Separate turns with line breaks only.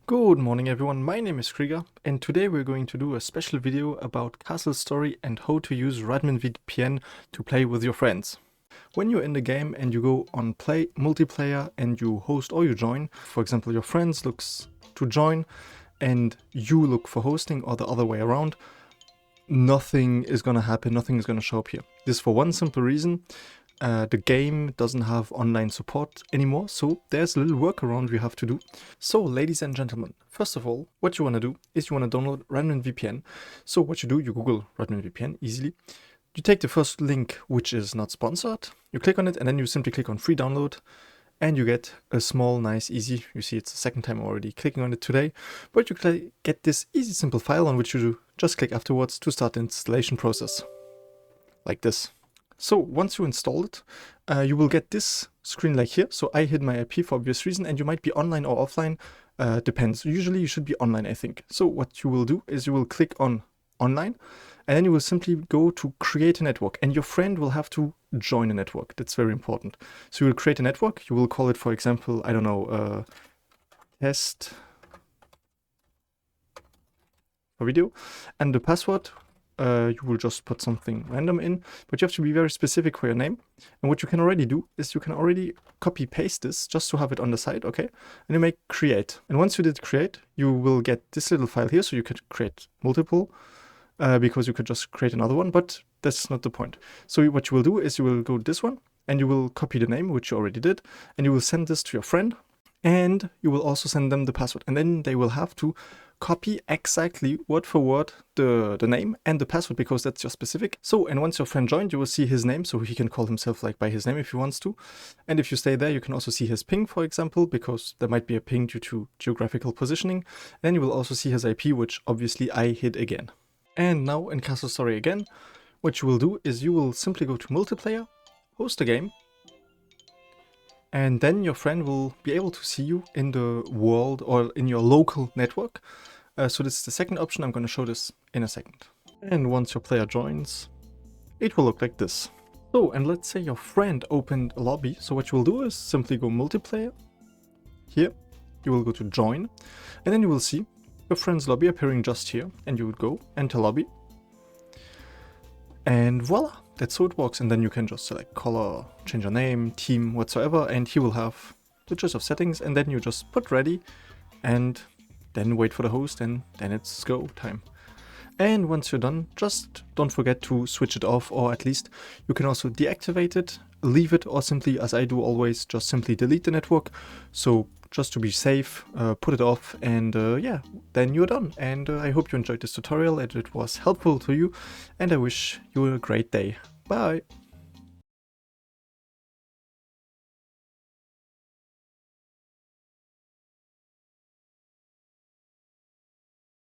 Good morning everyone, my name is Krieger and today we're going to do a special video about CastleStory and how to use Radmin VPN to play with your friends. When you're in the game and you go on play multiplayer and you host or you join, for example your friends looks to join and you look for hosting or the other way around, nothing is gonna happen, nothing is gonna show up here. This for one simple reason. The game doesn't have online support anymore, so there's a little workaround we have to do. So ladies and gentlemen, first of all, what you want to do is you want to download Radmin VPN. So what you do, you Google Radmin VPN easily. You take the first link, which is not sponsored, you click on it and then you simply click on free download and you get a small, nice, easy, you see it's the second time already clicking on it today, but you get this easy, simple file on which you just click afterwards to start the installation process, like this. So once you install it, you will get this screen like here. So I hid my IP for obvious reason, and you might be online or offline, depends. Usually you should be online, I think. So what you will do is you will click on online, and then you will simply go to create a network, and your friend will have to join a network. That's very important. So you will create a network. You will call it, for example, I don't know, test for video, and the password. You will just put something random in, but you have to be very specific for your name. And what you can already do is you can already copy paste this just to have it on the side, okay? And you make create. And once you did create, you will get this little file here, so you could create multiple, because you could just create another one, but that's not the point. So what you will do is you will go to this one, and you will copy the name, which you already did, and you will send this to your friend, and you will also send them the password. And then they will have to copy exactly word for word the name and the password, because that's your specific. So, and once your friend joined, you will see his name, so he can call himself like by his name if he wants to. And if you stay there, you can also see his ping, for example, because there might be a ping due to geographical positioning. Then you will also see his IP, which obviously I hid again. And now in CastleStory again, what you will do is you will simply go to multiplayer, host a game, and then your friend will be able to see you in the world or in your local network. So this is the second option. I'm going to show this in a second. And once your player joins, it will look like this. So, and let's say your friend opened a lobby. So what you will do is simply go multiplayer. Here, you will go to join, and then you will see your friend's lobby appearing just here. And you would go enter lobby. And voila, that's how it works. And then you can just select color, change your name, team, whatsoever, and he will have the choice of settings. And then you just put ready and then wait for the host, and then it's go time. And once you're done, just don't forget to switch it off, or at least you can also deactivate it, leave it, or simply, as I do always, just simply delete the network. So just to be safe, put it off, and yeah, then you're done. And I hope you enjoyed this tutorial and it was helpful to you, and I wish you a great day. Bye!